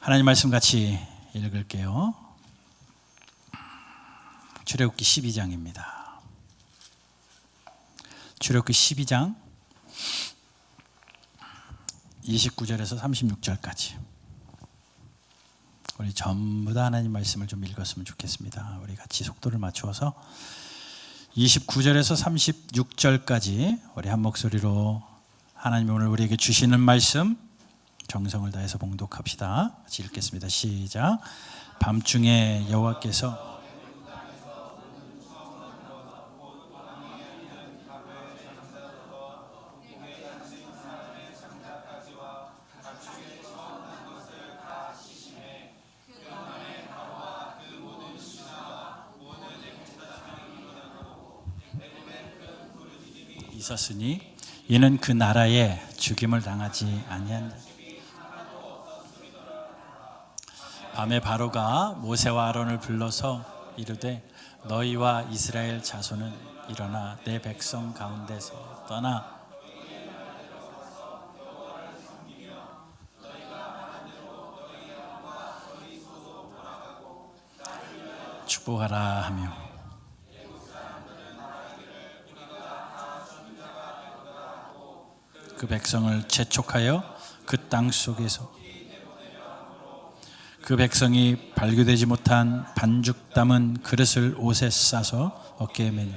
하나님 말씀 같이 읽을게요. 출애굽기 12장입니다. 출애굽기 12장 29절에서 36절까지 우리 전부 다 하나님 말씀을 좀 읽었으면 좋겠습니다. 우리 같이 속도를 맞추어서 29절에서 36절까지 우리 한 목소리로 하나님이 오늘 우리에게 주시는 말씀 정성을 다해서 봉독합시다. 같이 읽겠습니다. 시작. 밤중에 여호와께서 있었으니 이는 그 나라에 죽임을 당하지 아니한 밤에 바로가 모세와 아론을 불러서 이르되 너희와 이스라엘 자손은 일어나 내 백성 가운데서 떠나 축복하라 하며 그 백성을 재촉하여 그 땅 속에서 그 백성이 발교되지 못한 반죽 담은 그릇을 옷에 싸서 어깨에 매니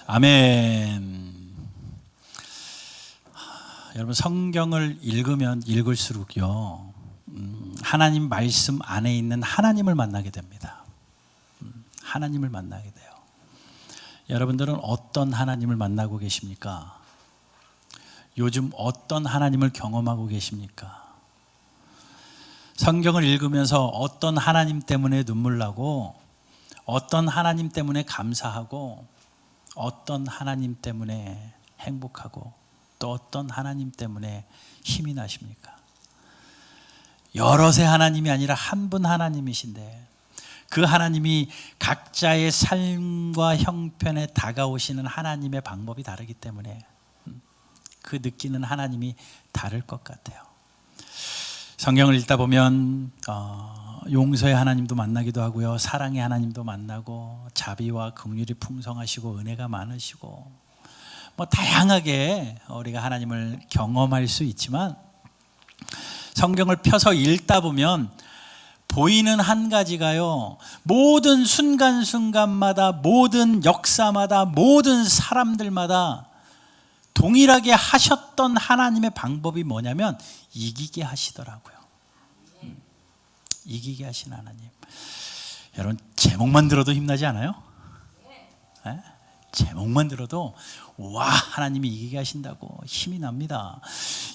아멘. 여러분 성경을 읽으면 읽을수록요 하나님 말씀 안에 있는 하나님을 만나게 됩니다. 하나님을 만나게 돼요. 여러분들은 어떤 하나님을 만나고 계십니까? 요즘 어떤 하나님을 경험하고 계십니까? 성경을 읽으면서 어떤 하나님 때문에 눈물 나고 어떤 하나님 때문에 감사하고 어떤 하나님 때문에 행복하고 또 어떤 하나님 때문에 힘이 나십니까? 여럿의 하나님이 아니라 한 분 하나님이신데 그 하나님이 각자의 삶과 형편에 다가오시는 하나님의 방법이 다르기 때문에 그 느끼는 하나님이 다를 것 같아요. 성경을 읽다 보면 용서의 하나님도 만나기도 하고요, 사랑의 하나님도 만나고 자비와 긍휼이 풍성하시고 은혜가 많으시고 뭐 다양하게 우리가 하나님을 경험할 수 있지만 성경을 펴서 읽다 보면 보이는 한 가지가요, 모든 순간순간마다 모든 역사마다 모든 사람들마다 동일하게 하셨던 하나님의 방법이 뭐냐면 이기게 하시더라고요. 이기게 하신 하나님. 여러분 제목만 들어도 힘나지 않아요? 네? 제목만 들어도 와 하나님이 이기게 하신다고 힘이 납니다.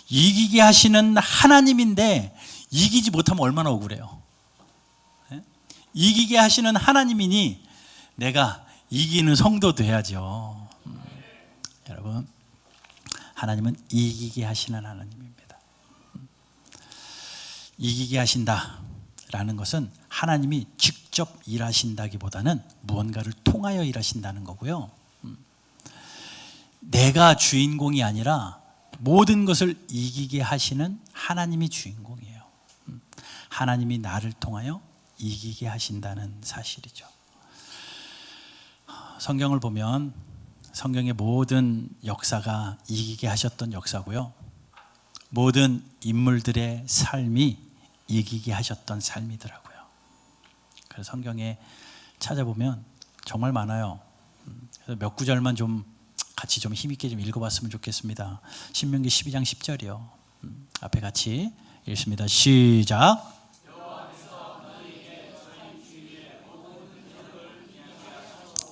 이기게 하시는 하나님인데 이기지 못하면 얼마나 억울해요. 네? 이기게 하시는 하나님이니 내가 이기는 성도 돼야죠. 여러분 하나님은 이기게 하시는 하나님입니다. 이기게 하신다라는 것은 하나님이 직접 일하신다기보다는 무언가를 통하여 일하신다는 거고요, 내가 주인공이 아니라 모든 것을 이기게 하시는 하나님이 주인공이에요. 하나님이 나를 통하여 이기게 하신다는 사실이죠. 성경을 보면 성경의 모든 역사가 이기게 하셨던 역사고요, 모든 인물들의 삶이 이기게 하셨던 삶이더라고요. 그래서 성경에 찾아보면 정말 많아요. 그래서 몇 구절만 좀 같이 좀 힘있게 좀 읽어봤으면 좋겠습니다. 신명기 12장 10절이요. 앞에 같이 읽습니다. 시작.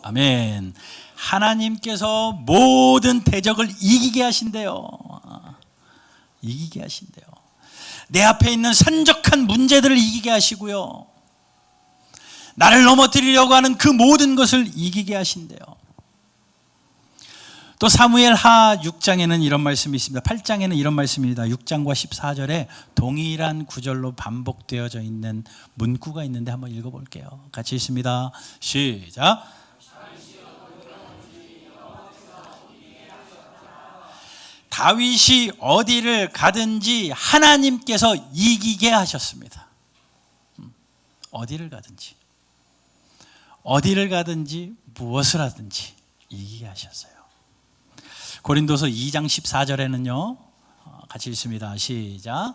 아멘. 하나님께서 모든 대적을 이기게 하신대요. 이기게 하신대요. 내 앞에 있는 산적한 문제들을 이기게 하시고요, 나를 넘어뜨리려고 하는 그 모든 것을 이기게 하신대요. 또 사무엘하 6장에는 이런 말씀이 있습니다. 8장에는 이런 말씀입니다. 6장과 14절에 동일한 구절로 반복되어져 있는 문구가 있는데 한번 읽어볼게요. 같이 읽습니다. 시작. 다윗이 어디를 가든지 하나님께서 이기게 하셨습니다. 어디를 가든지 무엇을 하든지 이기게 하셨어요. 고린도서 2장 14절에는요, 같이 읽습니다. 시작.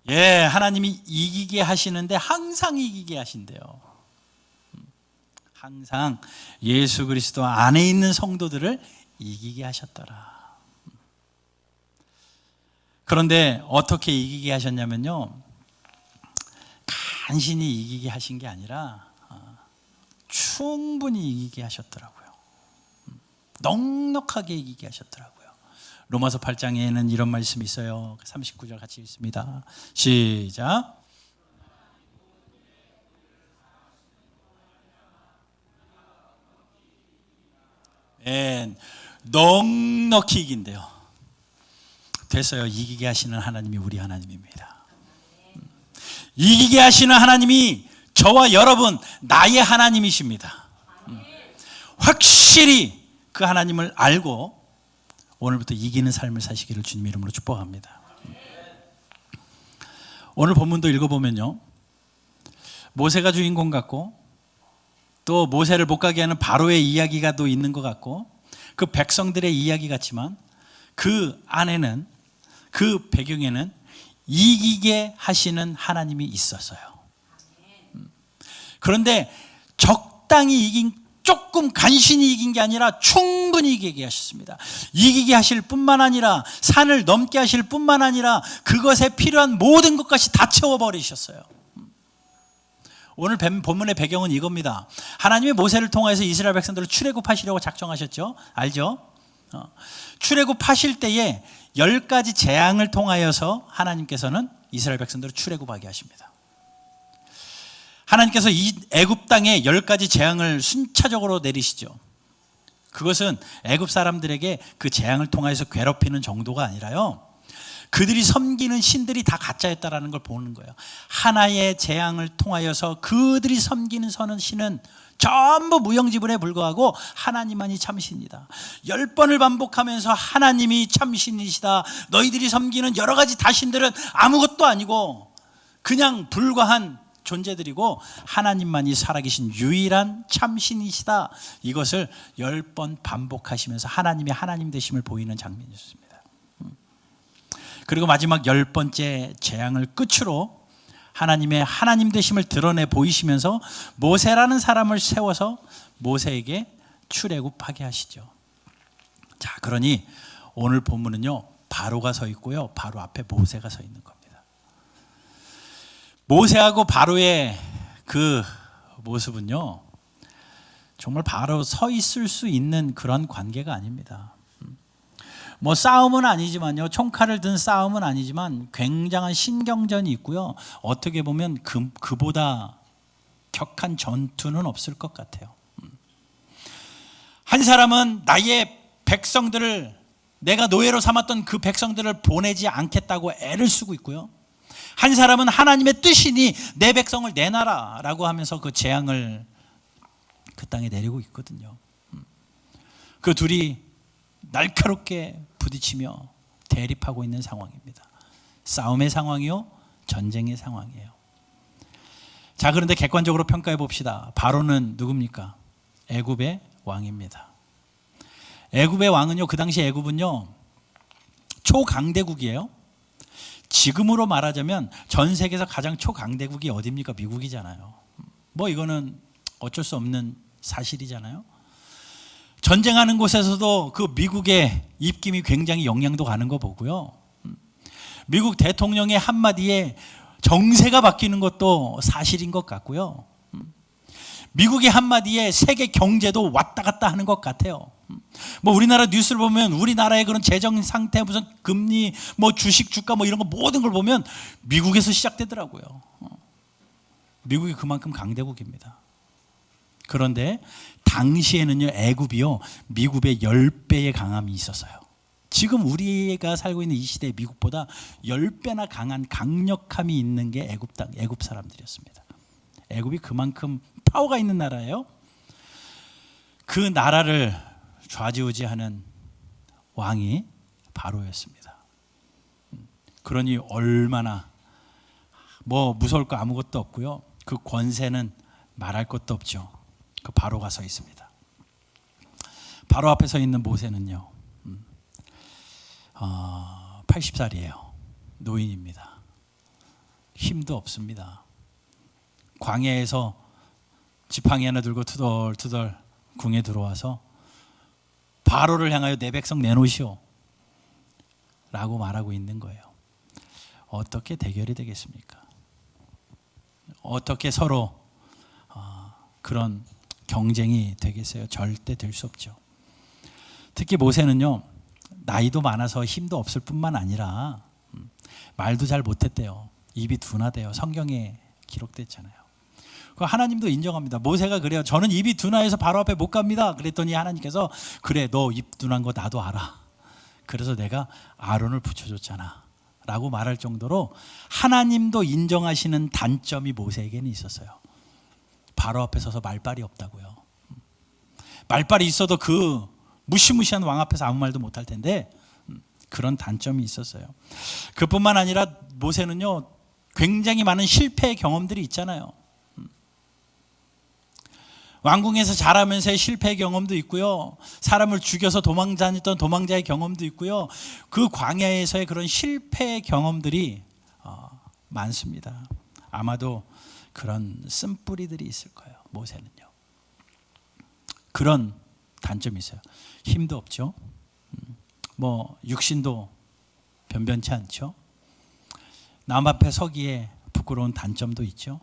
예, 하나님이 이기게 하시는데 항상 이기게 하신대요. 항상 예수 그리스도 안에 있는 성도들을 이기게 하셨더라. 그런데 어떻게 이기게 하셨냐면요, 간신히 이기게 하신 게 아니라 충분히 이기게 하셨더라고요. 넉넉하게 이기게 하셨더라고요. 로마서 8장에는 이런 말씀이 있어요. 39절 같이 읽습니다. 시작. 넉넉히 이긴대요. 됐어요. 이기게 하시는 하나님이 우리 하나님입니다. 이기게 하시는 하나님이 저와 여러분, 나의 하나님이십니다. 확실히 그 하나님을 알고 오늘부터 이기는 삶을 사시기를 주님 이름으로 축복합니다. 오늘 본문도 읽어보면요, 모세가 주인공 같고 또 모세를 못 가게 하는 바로의 이야기가 또 있는 것 같고 그 백성들의 이야기 같지만 그 안에는, 그 배경에는 이기게 하시는 하나님이 있었어요. 그런데 적당히 이긴, 조금 간신히 이긴 게 아니라 충분히 이기게 하셨습니다. 이기게 하실 뿐만 아니라 산을 넘게 하실 뿐만 아니라 그것에 필요한 모든 것까지 다 채워버리셨어요. 오늘 본문의 배경은 이겁니다. 하나님이 모세를 통해서 이스라엘 백성들을 출애굽하시려고 작정하셨죠. 알죠? 출애굽하실 때에 10가지 재앙을 통하여서 하나님께서는 이스라엘 백성들을 출애굽하게 하십니다. 하나님께서 이 애굽 땅에 10가지 재앙을 순차적으로 내리시죠. 그것은 애굽 사람들에게 그 재앙을 통해서 괴롭히는 정도가 아니라요, 그들이 섬기는 신들이 다 가짜였다라는 걸 보는 거예요. 하나의 재앙을 통하여서 그들이 섬기는 신은 전부 무용지물에 불과하고 하나님만이 참신이다. 10번을 반복하면서 하나님이 참신이시다. 너희들이 섬기는 여러 가지 다신들은 아무것도 아니고 그냥 불과한 존재들이고 하나님만이 살아계신 유일한 참신이시다. 이것을 10번 반복하시면서 하나님이 하나님 되심을 보이는 장면이었습니다. 그리고 마지막 10번째 재앙을 끝으로 하나님의 하나님 되심을 드러내 보이시면서 모세라는 사람을 세워서 모세에게 출애굽하게 하시죠. 자, 그러니 오늘 본문은요, 바로가 서 있고요, 바로 앞에 모세가 서 있는 겁니다. 모세하고 바로의 그 모습은요, 정말 바로 서 있을 수 있는 그런 관계가 아닙니다. 뭐 싸움은 아니지만요, 총칼을 든 싸움은 아니지만 굉장한 신경전이 있고요, 어떻게 보면 그보다 격한 전투는 없을 것 같아요. 한 사람은 나의 백성들을, 내가 노예로 삼았던 그 백성들을 보내지 않겠다고 애를 쓰고 있고요, 한 사람은 하나님의 뜻이니 내 백성을 내놔라라고 하면서 그 재앙을 그 땅에 내리고 있거든요. 그 둘이 날카롭게 부딪히며 대립하고 있는 상황입니다. 싸움의 상황이요, 전쟁의 상황이에요. 자, 그런데 객관적으로 평가해 봅시다. 바로는 누굽니까? 애굽의 왕입니다. 애굽의 왕은요, 그 당시 애굽은요, 초강대국이에요. 지금으로 말하자면 전 세계에서 가장 초강대국이 어디입니까? 미국이잖아요. 뭐 이거는 어쩔 수 없는 사실이잖아요. 전쟁하는 곳에서도 그 미국의 입김이 굉장히 영향도 가는 거 보고요, 미국 대통령의 한마디에 정세가 바뀌는 것도 사실인 것 같고요, 미국의 한마디에 세계 경제도 왔다 갔다 하는 것 같아요. 뭐 우리나라 뉴스를 보면 우리나라의 그런 재정 상태, 무슨 금리, 뭐 주식, 주가 뭐 이런 거 모든 걸 보면 미국에서 시작되더라고요. 미국이 그만큼 강대국입니다. 그런데 당시에는요, 애굽이요, 미국의 10배의 강함이 있었어요. 지금 우리가 살고 있는 이 시대의 미국보다 10배나 강한 강력함이 있는 게 애굽 사람들이었습니다. 애굽이 그만큼 파워가 있는 나라예요. 그 나라를 좌지우지하는 왕이 바로였습니다. 그러니 얼마나 무서울 거 아무것도 없고요. 그 권세는 말할 것도 없죠. 그 바로가 서 있습니다. 바로 앞에 서 있는 모세는요, 80살이에요. 노인입니다. 힘도 없습니다. 광야에서 지팡이 하나 들고 투덜투덜 궁에 들어와서 바로를 향하여 내 백성 내놓으시오 라고 말하고 있는 거예요. 어떻게 대결이 되겠습니까? 어떻게 서로 그런 경쟁이 되겠어요? 절대 될 수 없죠. 특히 모세는요, 나이도 많아서 힘도 없을 뿐만 아니라 말도 잘 못했대요. 입이 둔하대요. 성경에 기록됐잖아요. 하나님도 인정합니다. 모세가 그래요. 저는 입이 둔하여서 바로 앞에 못 갑니다. 그랬더니 하나님께서 그래, 너 입 둔한 거 나도 알아. 그래서 내가 아론을 붙여줬잖아 라고 말할 정도로 하나님도 인정하시는 단점이 모세에게는 있었어요. 바로 앞에 서서 말빨이 없다고요. 말빨이 있어도 그 무시무시한 왕 앞에서 아무 말도 못할 텐데 그런 단점이 있었어요. 그뿐만 아니라 모세는요, 굉장히 많은 실패의 경험들이 있잖아요. 왕궁에서 자라면서의 실패의 경험도 있고요, 사람을 죽여서 도망다녔던 도망자의 경험도 있고요, 그 광야에서의 그런 실패의 경험들이 많습니다. 아마도 그런 쓴뿌리들이 있을 거예요. 모세는요, 그런 단점이 있어요. 힘도 없죠. 육신도 변변치 않죠. 남 앞에 서기에 부끄러운 단점도 있죠.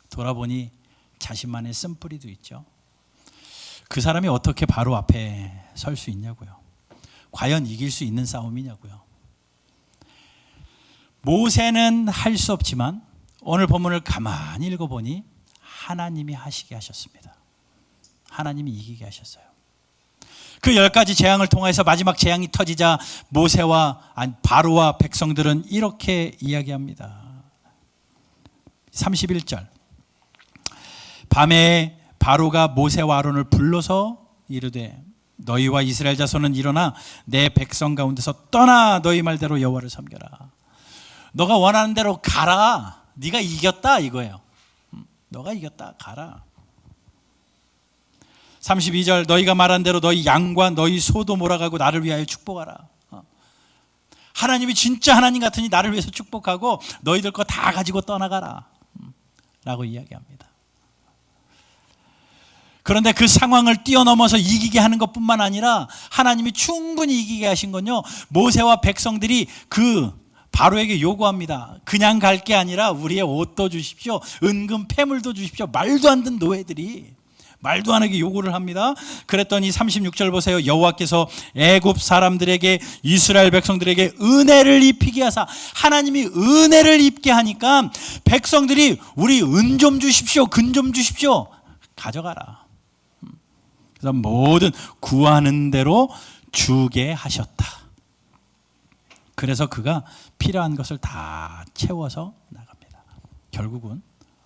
돌아보니 자신만의 쓴뿌리도 있죠. 그 사람이 어떻게 바로 앞에 설 수 있냐고요. 과연 이길 수 있는 싸움이냐고요. 모세는 할 수 없지만 오늘 본문을 가만히 읽어보니 하나님이 하시게 하셨습니다. 하나님이 이기게 하셨어요. 그 10가지 재앙을 통해서 마지막 재앙이 터지자 바로와 백성들은 이렇게 이야기합니다. 31절, 밤에 바로가 모세와 아론을 불러서 이르되 너희와 이스라엘 자손은 일어나 내 백성 가운데서 떠나 너희 말대로 여호와를 섬겨라. 너가 원하는 대로 가라. 네가 이겼다 이거예요. 너가 이겼다, 가라. 32절, 너희가 말한 대로 너희 양과 너희 소도 몰아가고 나를 위하여 축복하라. 하나님이 진짜 하나님 같으니 나를 위해서 축복하고 너희들 거 다 가지고 떠나가라 라고 이야기합니다. 그런데 그 상황을 뛰어넘어서 이기게 하는 것뿐만 아니라 하나님이 충분히 이기게 하신 건요, 모세와 백성들이 그 바로에게 요구합니다. 그냥 갈 게 아니라 우리의 옷도 주십시오, 은금 패물도 주십시오. 말도 안 되는 노예들이 말도 안 하게 요구를 합니다. 그랬더니 36절 보세요. 여호와께서 애굽 사람들에게 이스라엘 백성들에게 은혜를 입히게 하사, 하나님이 은혜를 입게 하니까 백성들이 우리 은 좀 주십시오, 금 좀 주십시오, 가져가라. 그래서 모든 구하는 대로 주게 하셨다. 그래서 그가 필요한 것을 다 채워서 나갑니다. 결국은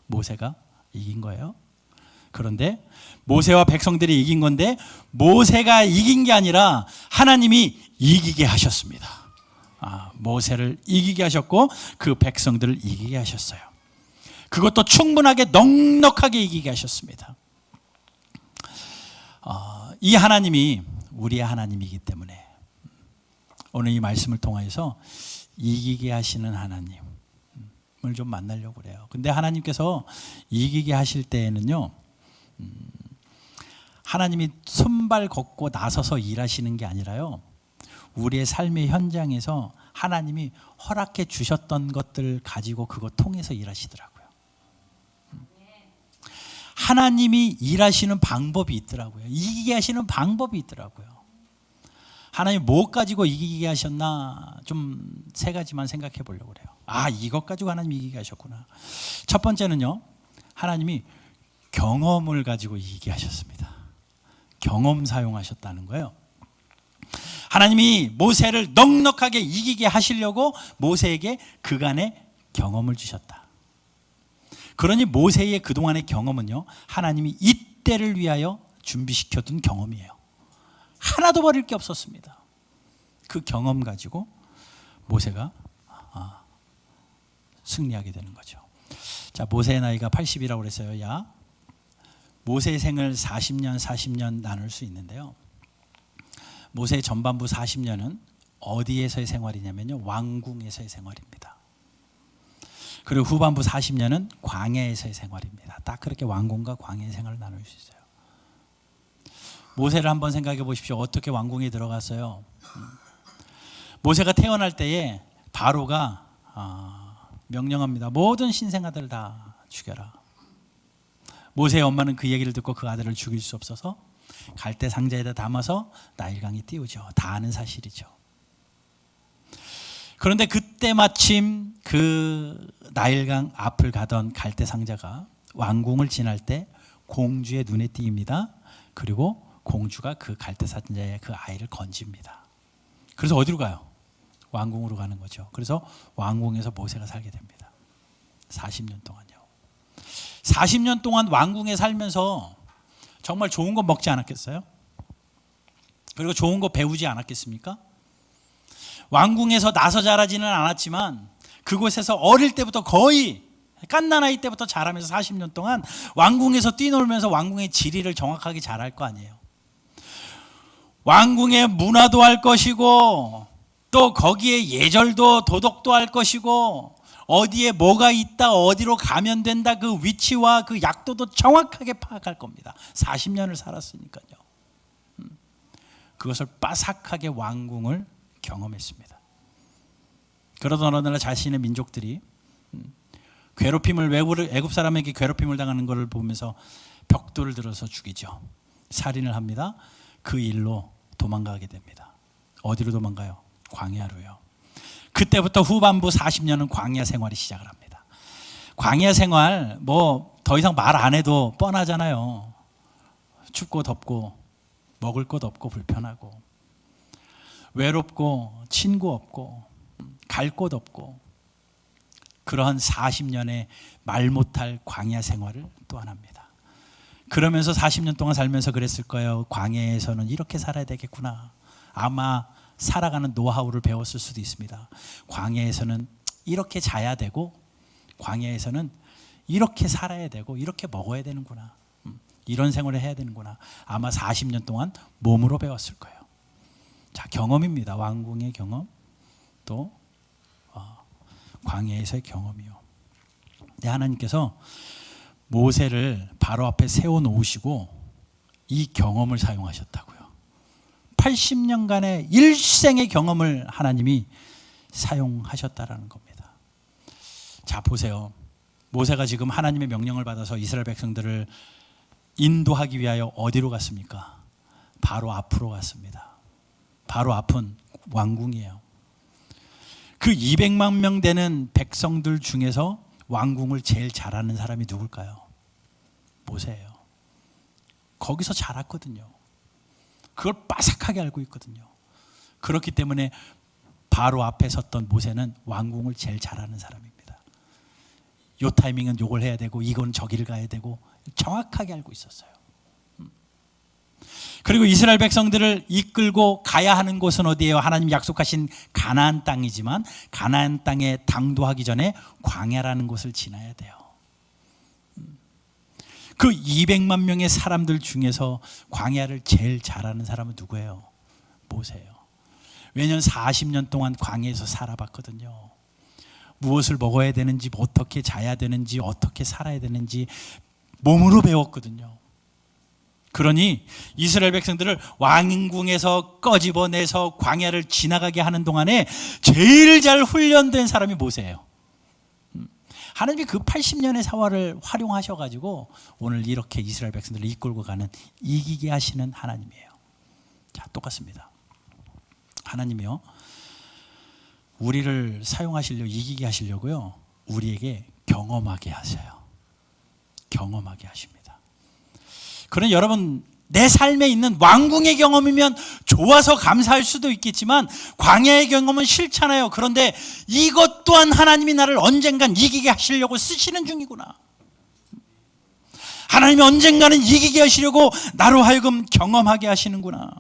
모세가 이긴 거예요. 그런데 모세와 백성들이 이긴 건데 모세가 이긴 게 아니라 하나님이 이기게 하셨습니다. 모세를 이기게 하셨고 그 백성들을 이기게 하셨어요. 그것도 충분하게 넉넉하게 이기게 하셨습니다. 이 하나님이 우리의 하나님이기 때문에 오늘 이 말씀을 통해서 이기게 하시는 하나님을 좀 만나려고 그래요. 근데 하나님께서 이기게 하실 때에는요, 하나님이 손발 걷고 나서서 일하시는 게 아니라요, 우리의 삶의 현장에서 하나님이 허락해 주셨던 것들 가지고 그거 통해서 일하시더라고요. 하나님이 일하시는 방법이 있더라고요. 이기게 하시는 방법이 있더라고요. 하나님 뭐 가지고 이기게 하셨나 좀 3가지만 생각해 보려고 그래요. 이것 가지고 하나님이 이기게 하셨구나. 첫 번째는요, 하나님이 경험을 가지고 이기게 하셨습니다. 경험 사용하셨다는 거예요. 하나님이 모세를 넉넉하게 이기게 하시려고 모세에게 그간의 경험을 주셨다. 그러니 모세의 그동안의 경험은요, 하나님이 이때를 위하여 준비시켜둔 경험이에요. 하나도 버릴 게 없었습니다. 그 경험 가지고 모세가 승리하게 되는 거죠. 자, 모세의 나이가 80이라고 그랬어요. 야, 모세의 생을 40년 나눌 수 있는데요, 모세의 전반부 40년은 어디에서의 생활이냐면요, 왕궁에서의 생활입니다. 그리고 후반부 40년은 광야에서의 생활입니다. 딱 그렇게 왕궁과 광야의 생활을 나눌 수 있어요. 모세를 한번 생각해 보십시오. 어떻게 왕궁에 들어갔어요? 모세가 태어날 때에 바로가 명령합니다. 모든 신생아들 다 죽여라. 모세의 엄마는 그 얘기를 듣고 그 아들을 죽일 수 없어서 갈대 상자에다 담아서 나일강에 띄우죠. 다 아는 사실이죠. 그런데 그때 마침 그 나일강 앞을 가던 갈대 상자가 왕궁을 지날 때 공주의 눈에 띄입니다. 그리고 공주가 그 갈대 상자에 그 아이를 건집니다. 그래서 어디로 가요? 왕궁으로 가는 거죠. 그래서 왕궁에서 모세가 살게 됩니다. 40년 동안요. 40년 동안 왕궁에 살면서 정말 좋은 거 먹지 않았겠어요? 그리고 좋은 거 배우지 않았겠습니까? 왕궁에서 나서 자라지는 않았지만 그곳에서 어릴 때부터 거의 갓난아이 때부터 자라면서 40년 동안 왕궁에서 뛰놀면서 왕궁의 지리를 정확하게 잘 알 거 아니에요. 왕궁의 문화도 알 것이고 또 거기에 예절도 도덕도 알 것이고 어디에 뭐가 있다, 어디로 가면 된다, 그 위치와 그 약도도 정확하게 파악할 겁니다. 40년을 살았으니까요. 그것을 빠삭하게 왕궁을 경험했습니다. 그러던 어느 날 자신의 민족들이 괴롭힘을, 애굽 사람에게 괴롭힘을 당하는 것을 보면서 벽돌을 들어서 죽이죠. 살인을 합니다. 그 일로 도망가게 됩니다. 어디로 도망가요? 광야로요. 그때부터 후반부 40년은 광야 생활이 시작을 합니다. 광야 생활 뭐 더 이상 말 안 해도 뻔하잖아요. 춥고 덥고 먹을 것 없고 불편하고 외롭고 친구 없고 갈 곳 없고 그러한 40년의 말 못할 광야 생활을 또한 합니다. 그러면서 40년 동안 살면서 그랬을 거예요. 광야에서는 이렇게 살아야 되겠구나. 아마 살아가는 노하우를 배웠을 수도 있습니다. 광야에서는 이렇게 자야 되고 광야에서는 이렇게 살아야 되고 이렇게 먹어야 되는구나. 이런 생활을 해야 되는구나. 아마 40년 동안 몸으로 배웠을 거예요. 자, 경험입니다. 왕궁의 경험, 또 광야에서의 경험이요. 네, 하나님께서 모세를 바로 앞에 세워놓으시고 이 경험을 사용하셨다고요. 80년간의 일생의 경험을 하나님이 사용하셨다라는 겁니다. 자, 보세요. 모세가 지금 하나님의 명령을 받아서 이스라엘 백성들을 인도하기 위하여 어디로 갔습니까? 바로 앞으로 갔습니다. 바로 앞은 왕궁이에요. 그 200만 명 되는 백성들 중에서 왕궁을 제일 잘하는 사람이 누굴까요? 모세예요. 거기서 자랐거든요. 그걸 빠삭하게 알고 있거든요. 그렇기 때문에 바로 앞에 섰던 모세는 왕궁을 제일 잘하는 사람입니다. 요 타이밍은 요걸 해야 되고 이건 저기를 가야 되고 정확하게 알고 있었어요. 그리고 이스라엘 백성들을 이끌고 가야 하는 곳은 어디예요? 하나님 약속하신 가나안 땅이지만 가나안 땅에 당도하기 전에 광야라는 곳을 지나야 돼요. 그 200만 명의 사람들 중에서 광야를 제일 잘하는 사람은 누구예요? 모세예요. 왜냐하면 40년 동안 광야에서 살아봤거든요. 무엇을 먹어야 되는지, 어떻게 자야 되는지, 어떻게 살아야 되는지 몸으로 배웠거든요. 그러니 이스라엘 백성들을 왕궁에서 꺼집어내서 광야를 지나가게 하는 동안에 제일 잘 훈련된 사람이 모세예요. 하나님이 그 80년의 사활을 활용하셔가지고 오늘 이렇게 이스라엘 백성들을 이끌고 가는, 이기게 하시는 하나님이에요. 자, 똑같습니다. 하나님이요, 우리를 사용하시려고, 이기게 하시려고요, 우리에게 경험하게 하세요. 경험하게 하십니다. 그런 여러분 내 삶에 있는 왕궁의 경험이면 좋아서 감사할 수도 있겠지만 광야의 경험은 싫잖아요. 그런데 이것 또한 하나님이 나를 언젠간 이기게 하시려고 쓰시는 중이구나. 하나님이 언젠가는 이기게 하시려고 나로 하여금 경험하게 하시는구나.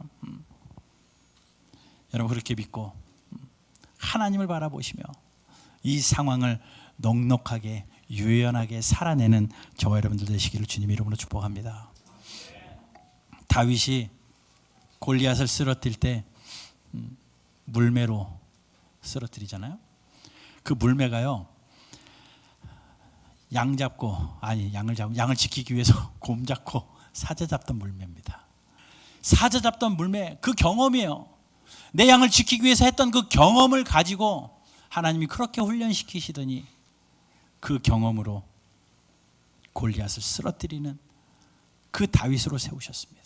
여러분 그렇게 믿고 하나님을 바라보시며 이 상황을 넉넉하게 유연하게 살아내는 저와 여러분들 되시기를 주님 이름으로 축복합니다. 다윗이 골리앗을 쓰러뜨릴 때 물매로 쓰러뜨리잖아요. 그 물매가요, 양을 지키기 위해서 곰 잡고 사자 잡던 물매입니다. 사자 잡던 물매, 그 경험이에요. 내 양을 지키기 위해서 했던 그 경험을 가지고 하나님이 그렇게 훈련시키시더니 그 경험으로 골리앗을 쓰러뜨리는 그 다윗으로 세우셨습니다.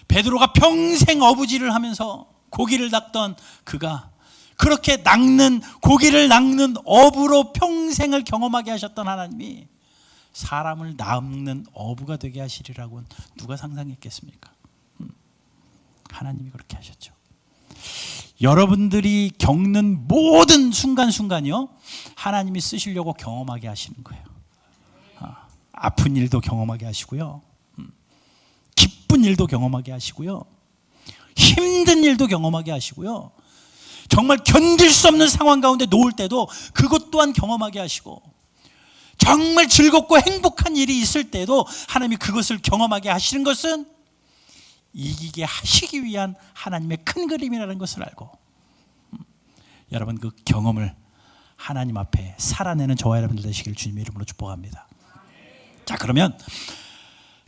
베드로가 평생 어부질을 하면서 고기를 낚던 그가 그렇게 고기를 낚는 어부로 평생을 경험하게 하셨던 하나님이 사람을 낚는 어부가 되게 하시리라고는 누가 상상했겠습니까? 하나님이 그렇게 하셨죠. 여러분들이 겪는 모든 순간순간이요, 하나님이 쓰시려고 경험하게 하시는 거예요. 아픈 일도 경험하게 하시고요, 기쁜 일도 경험하게 하시고요, 힘든 일도 경험하게 하시고요, 정말 견딜 수 없는 상황 가운데 놓을 때도 그것 또한 경험하게 하시고, 정말 즐겁고 행복한 일이 있을 때도 하나님이 그것을 경험하게 하시는 것은 이기게 하시기 위한 하나님의 큰 그림이라는 것을 알고, 여러분 그 경험을 하나님 앞에 살아내는 저와 여러분들 되시기를 주님의 이름으로 축복합니다. 자, 그러면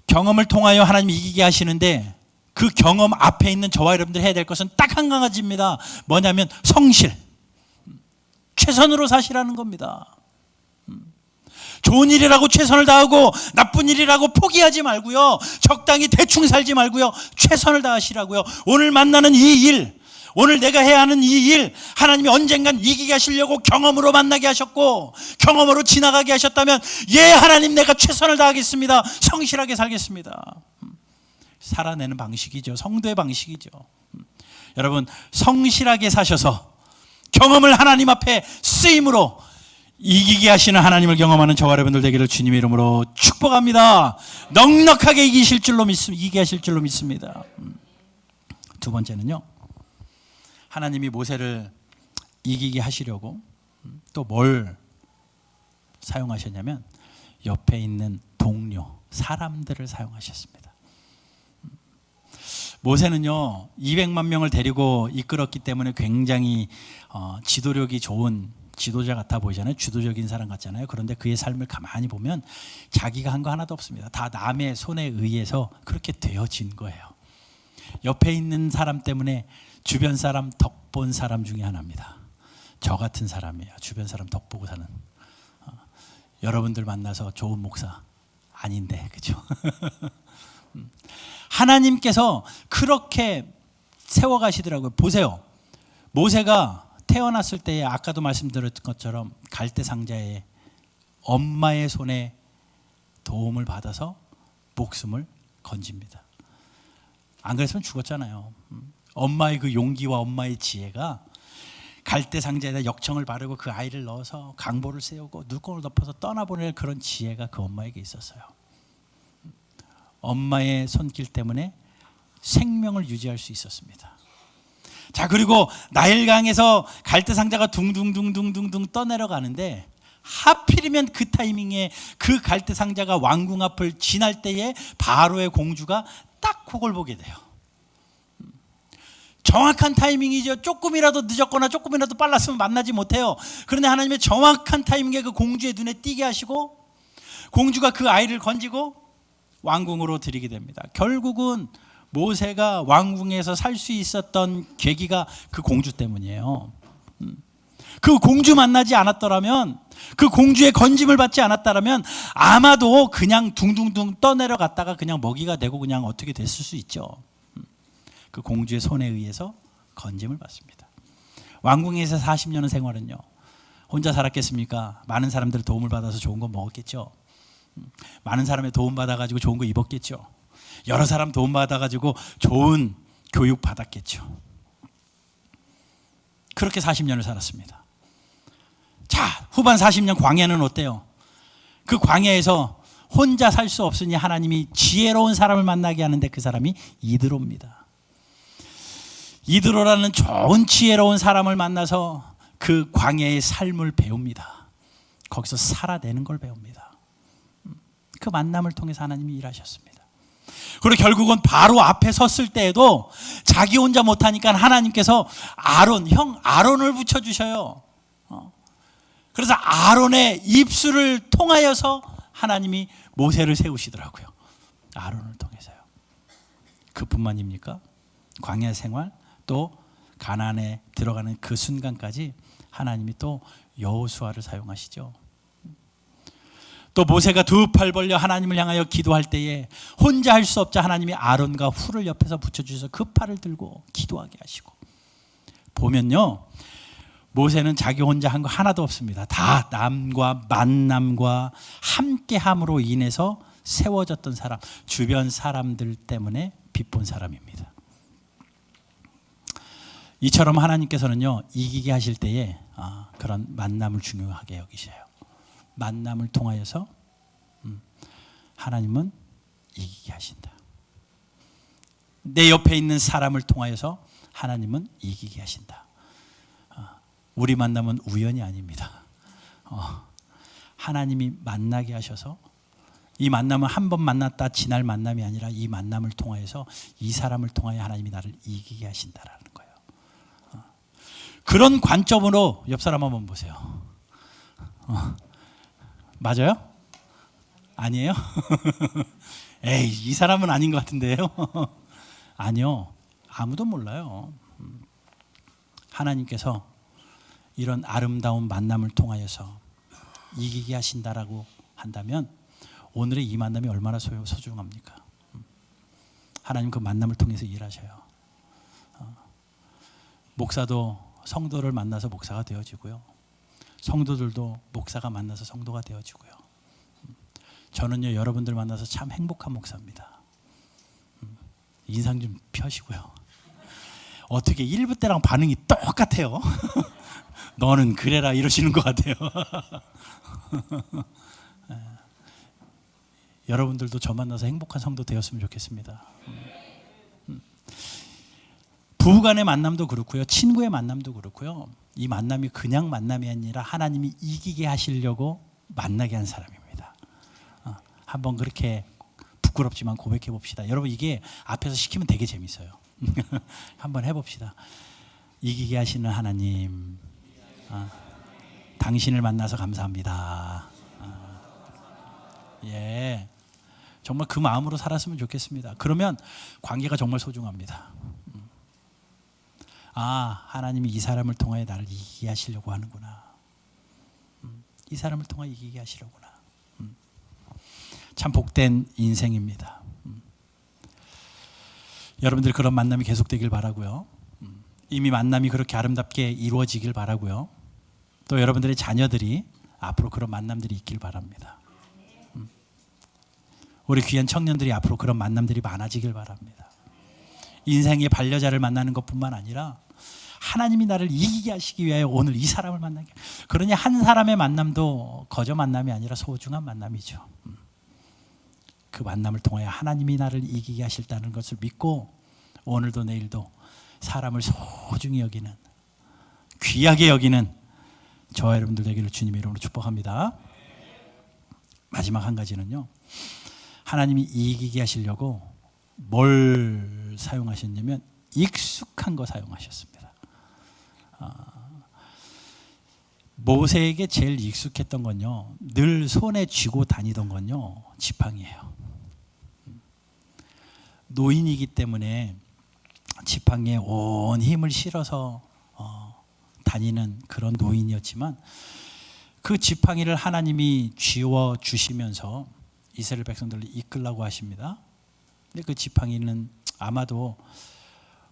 경험을 통하여 하나님이 이기게 하시는데 그 경험 앞에 있는 저와 여러분들이 해야 될 것은 딱 한 가지입니다. 뭐냐면 성실, 최선으로 사시라는 겁니다. 좋은 일이라고 최선을 다하고 나쁜 일이라고 포기하지 말고요, 적당히 대충 살지 말고요, 최선을 다하시라고요. 오늘 만나는 이 일, 오늘 내가 해야 하는 이 일, 하나님이 언젠간 이기게 하시려고 경험으로 만나게 하셨고 경험으로 지나가게 하셨다면, 예, 하나님 내가 최선을 다하겠습니다, 성실하게 살겠습니다. 살아내는 방식이죠. 성도의 방식이죠. 여러분 성실하게 사셔서 경험을 하나님 앞에 쓰임으로 이기게 하시는 하나님을 경험하는 저와 여러분들 되기를 주님의 이름으로 축복합니다. 넉넉하게 이기게 하실 줄로 믿습니다. 두 번째는요, 하나님이 모세를 이기게 하시려고 또 뭘 사용하셨냐면 옆에 있는 동료, 사람들을 사용하셨습니다. 모세는요 200만 명을 데리고 이끌었기 때문에 굉장히 지도력이 좋은 지도자 같아 보이잖아요. 주도적인 사람 같잖아요. 그런데 그의 삶을 가만히 보면 자기가 한 거 하나도 없습니다. 다 남의 손에 의해서 그렇게 되어진 거예요. 옆에 있는 사람 때문에 주변 사람 덕본 사람 중에 하나입니다. 저 같은 사람이에요. 주변 사람 덕보고 사는. 여러분들 만나서 좋은 목사 아닌데, 그죠? 하나님께서 그렇게 세워가시더라고요. 보세요, 모세가 태어났을 때에 아까도 말씀드렸던 것처럼 갈대 상자에 엄마의 손에 도움을 받아서 목숨을 건집니다. 안 그랬으면 죽었잖아요. 엄마의 그 용기와 엄마의 지혜가 갈대 상자에다 역청을 바르고 그 아이를 넣어서 강보를 세우고 눈곱을 덮어서 떠나보낼 그런 지혜가 그 엄마에게 있었어요. 엄마의 손길 때문에 생명을 유지할 수 있었습니다. 자, 그리고 나일강에서 갈대 상자가 둥둥둥둥둥둥 떠내려가는데 하필이면 그 타이밍에 그 갈대 상자가 왕궁 앞을 지날 때에 바로의 공주가 딱 그걸 보게 돼요. 정확한 타이밍이죠. 조금이라도 늦었거나 조금이라도 빨랐으면 만나지 못해요. 그런데 하나님의 정확한 타이밍에 그 공주의 눈에 띄게 하시고 공주가 그 아이를 건지고 왕궁으로 들이게 됩니다. 결국은 모세가 왕궁에서 살 수 있었던 계기가 그 공주 때문이에요. 그 공주 만나지 않았더라면, 그 공주의 건짐을 받지 않았더라면 아마도 그냥 둥둥둥 떠내려갔다가 그냥 먹이가 되고 그냥 어떻게 됐을 수 있죠. 그 공주의 손에 의해서 건짐을 받습니다. 왕궁에서 40년의 생활은요, 혼자 살았겠습니까? 많은 사람들의 도움을 받아서 좋은 거 먹었겠죠. 많은 사람의 도움 받아가지고 좋은 거 입었겠죠. 여러 사람 도움 받아가지고 좋은 교육 받았겠죠. 그렇게 40년을 살았습니다. 자, 후반 40년 광야는 어때요? 그 광야에서 혼자 살 수 없으니 하나님이 지혜로운 사람을 만나게 하는데 그 사람이 이드로입니다. 이드로라는 좋은 지혜로운 사람을 만나서 그 광야의 삶을 배웁니다. 거기서 살아내는 걸 배웁니다. 그 만남을 통해서 하나님이 일하셨습니다. 그리고 결국은 바로 앞에 섰을 때에도 자기 혼자 못하니까 하나님께서 아론을 붙여주셔요. 그래서 아론의 입술을 통하여서 하나님이 모세를 세우시더라고요. 아론을 통해서요. 그뿐만입니까? 광야 생활 또 가나안에 들어가는 그 순간까지 하나님이 또 여호수아를 사용하시죠. 또 모세가 두 팔 벌려 하나님을 향하여 기도할 때에 혼자 할 수 없자 하나님이 아론과 훌을 옆에서 붙여주셔서 그 팔을 들고 기도하게 하시고, 보면요, 모세는 자기 혼자 한 거 하나도 없습니다. 다 남과 만남과 함께함으로 인해서 세워졌던 사람, 주변 사람들 때문에 빛본 사람입니다. 이처럼 하나님께서는요, 이기게 하실 때에 그런 만남을 중요하게 여기셔요. 만남을 통하여서 하나님은 이기게 하신다. 내 옆에 있는 사람을 통하여서 하나님은 이기게 하신다. 우리 만남은 우연이 아닙니다. 하나님이 만나게 하셔서, 이 만남은 한 번 만났다 지날 만남이 아니라 이 만남을 통하여서 이 사람을 통하여 하나님이 나를 이기게 하신다라는 거예요. 그런 관점으로 옆 사람 한번 보세요. 맞아요? 아니에요? 에이, 이 사람은 아닌 것 같은데요. 아니요, 아무도 몰라요. 하나님께서 이런 아름다운 만남을 통하여서 이기게 하신다라고 한다면 오늘의 이 만남이 얼마나 소중합니까? 하나님 그 만남을 통해서 일하셔요. 목사도 성도를 만나서 목사가 되어지고요, 성도들도 목사가 만나서 성도가 되어지고요. 저는요, 여러분들 만나서 참 행복한 목사입니다. 인상 좀 펴시고요. 어떻게 1부 때랑 반응이 똑같아요? 너는 그래라 이러시는 것 같아요. 여러분들도 저 만나서 행복한 성도 되었으면 좋겠습니다. 부부간의 만남도 그렇고요, 친구의 만남도 그렇고요, 이 만남이 그냥 만남이 아니라 하나님이 이기게 하시려고 만나게 한 사람입니다. 한번 그렇게 부끄럽지만 고백해 봅시다. 여러분, 이게 앞에서 시키면 되게 재밌어요. 한번 해봅시다. 이기게 하시는 하나님, 당신을 만나서 감사합니다. 예, 정말 그 마음으로 살았으면 좋겠습니다. 그러면 관계가 정말 소중합니다. 하나님이 이 사람을 통하여 나를 이기게 하시려고 하는구나. 이 사람을 통하여 이기게 하시려구나. 참 복된 인생입니다. 여러분들 그런 만남이 계속되길 바라고요. 이미 만남이 그렇게 아름답게 이루어지길 바라고요. 또 여러분들의 자녀들이 앞으로 그런 만남들이 있길 바랍니다. 우리 귀한 청년들이 앞으로 그런 만남들이 많아지길 바랍니다. 인생의 반려자를 만나는 것뿐만 아니라 하나님이 나를 이기게 하시기 위하여 오늘 이 사람을 만나게. 그러니 한 사람의 만남도 거저 만남이 아니라 소중한 만남이죠. 그 만남을 통하여 하나님이 나를 이기게 하실다는 것을 믿고 오늘도 내일도 사람을 소중히 여기는, 귀하게 여기는 저와 여러분들 되기를 주님의 이름으로 축복합니다. 마지막 한 가지는요, 하나님이 이기게 하시려고 뭘 사용하셨냐면 익숙한 거 사용하셨습니다. 모세에게 제일 익숙했던 건요, 늘 손에 쥐고 다니던 건요, 지팡이에요. 노인이기 때문에 지팡이에 온 힘을 실어서 다니는 그런 노인이었지만, 그 지팡이를 하나님이 쥐어 주시면서 이스라엘 백성들을 이끌라고 하십니다. 근데 그 지팡이는 아마도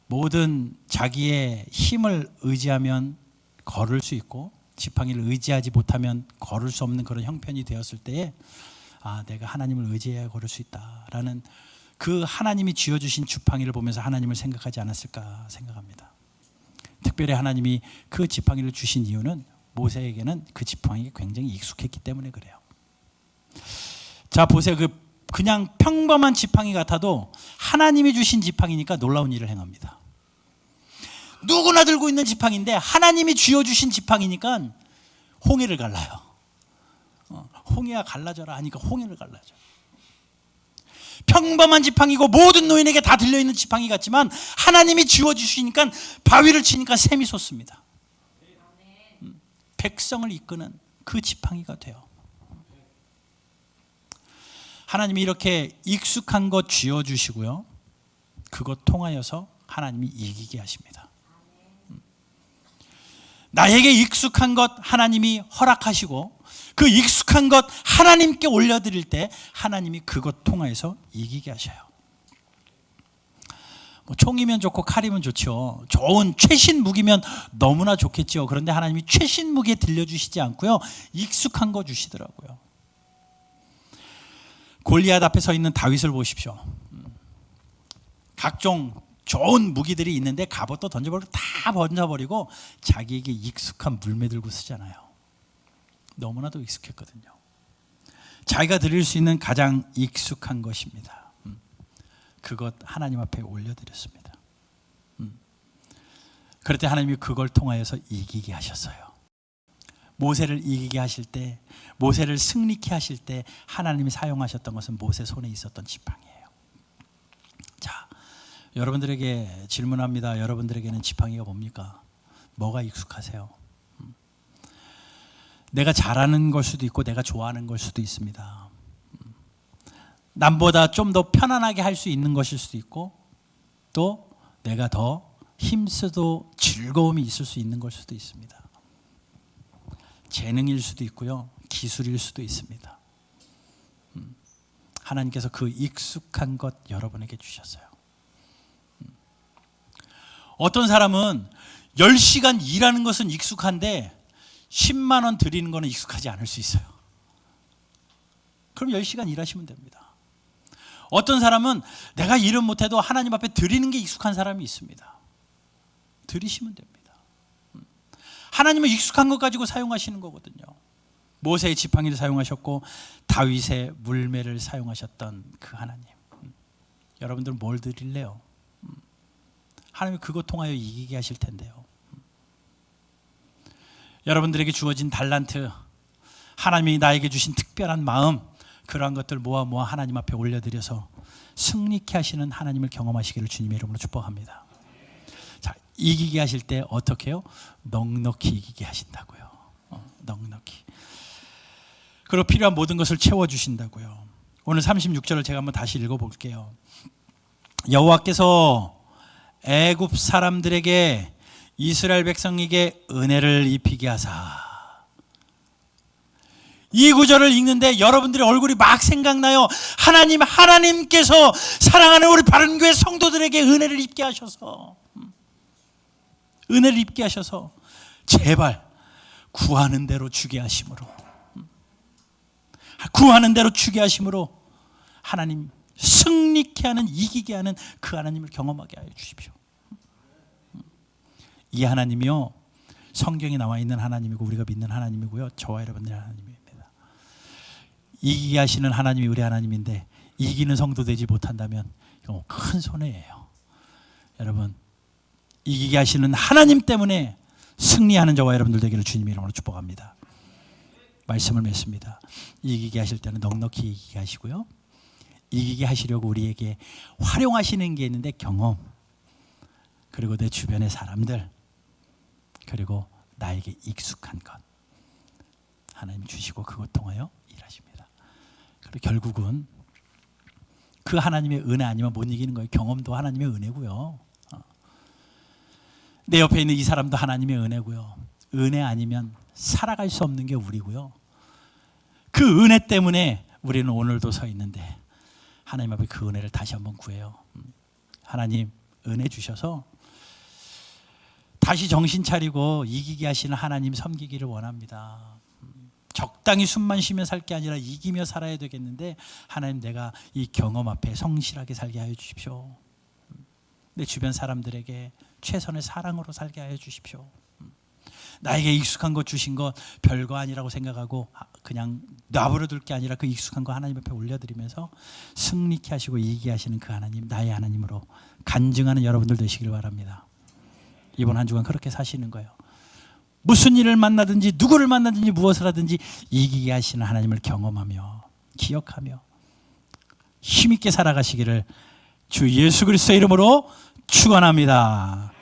모든 자기의 힘을 의지하면 걸을 수 있고 지팡이를 의지하지 못하면 걸을 수 없는 그런 형편이 되었을 때에 내가 하나님을 의지해야 걸을 수 있다라는 그 하나님이 쥐어주신 지팡이를 보면서 하나님을 생각하지 않았을까 생각합니다. 특별히 하나님이 그 지팡이를 주신 이유는 모세에게는 그 지팡이가 굉장히 익숙했기 때문에 그래요. 자, 보세요. 그냥 평범한 지팡이 같아도 하나님이 주신 지팡이니까 놀라운 일을 행합니다. 누구나 들고 있는 지팡이인데 하나님이 쥐어주신 지팡이니까 홍해를 갈라요. 홍해야 갈라져라 하니까 홍해를 갈라져. 평범한 지팡이고 모든 노인에게 다 들려있는 지팡이 같지만 하나님이 쥐어주시니까 바위를 치니까 샘이 솟습니다. 백성을 이끄는 그 지팡이가 돼요. 하나님이 이렇게 익숙한 것 쥐어주시고요, 그것 통하여서 하나님이 이기게 하십니다. 나에게 익숙한 것 하나님이 허락하시고 그 익숙한 것 하나님께 올려드릴 때 하나님이 그것 통하여서 이기게 하셔요. 총이면 좋고 칼이면 좋죠. 좋은 최신 무기면 너무나 좋겠죠. 그런데 하나님이 최신 무기에 들려주시지 않고요, 익숙한 거 주시더라고요. 골리앗 앞에 서 있는 다윗을 보십시오. 각종 좋은 무기들이 있는데 갑옷도 던져버리고 다 던져버리고 자기에게 익숙한 물매 들고 쓰잖아요. 너무나도 익숙했거든요. 자기가 드릴 수 있는 가장 익숙한 것입니다. 그것 하나님 앞에 올려드렸습니다. 그럴 때 하나님이 그걸 통하여서 이기게 하셨어요. 모세를 이기게 하실 때, 모세를 승리케 하실 때 하나님이 사용하셨던 것은 모세 손에 있었던 지팡이에요. 자, 여러분들에게 질문합니다. 여러분들에게는 지팡이가 뭡니까? 뭐가 익숙하세요? 내가 잘하는 걸 수도 있고 내가 좋아하는 걸 수도 있습니다. 남보다 좀 더 편안하게 할 수 있는 것일 수도 있고, 또 내가 더 힘쓰도 즐거움이 있을 수 있는 걸 수도 있습니다. 재능일 수도 있고요, 기술일 수도 있습니다. 하나님께서 그 익숙한 것 여러분에게 주셨어요. 어떤 사람은 10시간 일하는 것은 익숙한데 10만 원 드리는 거는 익숙하지 않을 수 있어요. 그럼 10시간 일하시면 됩니다. 어떤 사람은 내가 일은 못해도 하나님 앞에 드리는 게 익숙한 사람이 있습니다. 드리시면 됩니다. 하나님은 익숙한 것 가지고 사용하시는 거거든요. 모세의 지팡이를 사용하셨고 다윗의 물매를 사용하셨던 그 하나님. 여러분들은 뭘 드릴래요? 하나님이 그것 통하여 이기게 하실 텐데요. 여러분들에게 주어진 달란트, 하나님이 나에게 주신 특별한 마음, 그러한 것들 모아 하나님 앞에 올려드려서 승리케 하시는 하나님을 경험하시기를 주님의 이름으로 축복합니다. 자, 이기게 하실 때 어떻게 해요? 넉넉히 이기게 하신다고요. 넉넉히. 그리고 필요한 모든 것을 채워주신다고요. 오늘 36절을 제가 한번 다시 읽어볼게요. 여호와께서 애굽 사람들에게 이스라엘 백성에게 은혜를 입히게 하사. 이 구절을 읽는데 여러분들의 얼굴이 막 생각나요. 하나님께서 사랑하는 우리 바른교회 성도들에게 은혜를 입게 하셔서, 은혜를 입게 하셔서 제발 구하는 대로 주게 하심으로, 구하는 대로 주게 하심으로 하나님 승리케 하는, 이기게 하는 그 하나님을 경험하게 하여 주십시오. 이 하나님이요, 성경에 나와 있는 하나님이고 우리가 믿는 하나님이고요, 저와 여러분들의 하나님입니다. 이기게 하시는 하나님이 우리 하나님인데 이기는 성도 되지 못한다면 이거 큰 손해예요. 여러분, 이기게 하시는 하나님 때문에 승리하는 저와 여러분들 되기를 주님의 이름으로 축복합니다. 말씀을 맺습니다. 이기게 하실 때는 넉넉히 이기게 하시고요, 이기게 하시려고 우리에게 활용하시는 게 있는데 경험, 그리고 내 주변의 사람들, 그리고 나에게 익숙한 것 하나님 주시고 그것 통하여 일하십니다. 그리고 결국은 그 하나님의 은혜 아니면 못 이기는 거예요. 경험도 하나님의 은혜고요, 내 옆에 있는 이 사람도 하나님의 은혜고요, 은혜 아니면 살아갈 수 없는 게 우리고요. 그 은혜 때문에 우리는 오늘도 서 있는데 하나님 앞에 그 은혜를 다시 한번 구해요. 하나님 은혜 주셔서 다시 정신 차리고 이기게 하시는 하나님 섬기기를 원합니다. 적당히 숨만 쉬며 살 게 아니라 이기며 살아야 되겠는데, 하나님, 내가 이 경험 앞에 성실하게 살게 하여 주십시오. 내 주변 사람들에게 최선의 사랑으로 살게 하여 주십시오. 나에게 익숙한 것 주신 것 별거 아니라고 생각하고 그냥 놔버려 둘 게 아니라 그 익숙한 거 하나님 앞에 올려드리면서 승리케 하시고 이기게 하시는 그 하나님, 나의 하나님으로 간증하는 여러분들 되시길 바랍니다. 이번 한 주간 그렇게 사시는 거예요. 무슨 일을 만나든지 누구를 만나든지 무엇을 하든지 이기게 하시는 하나님을 경험하며 기억하며 힘있게 살아가시기를 주 예수 그리스도의 이름으로 축원합니다.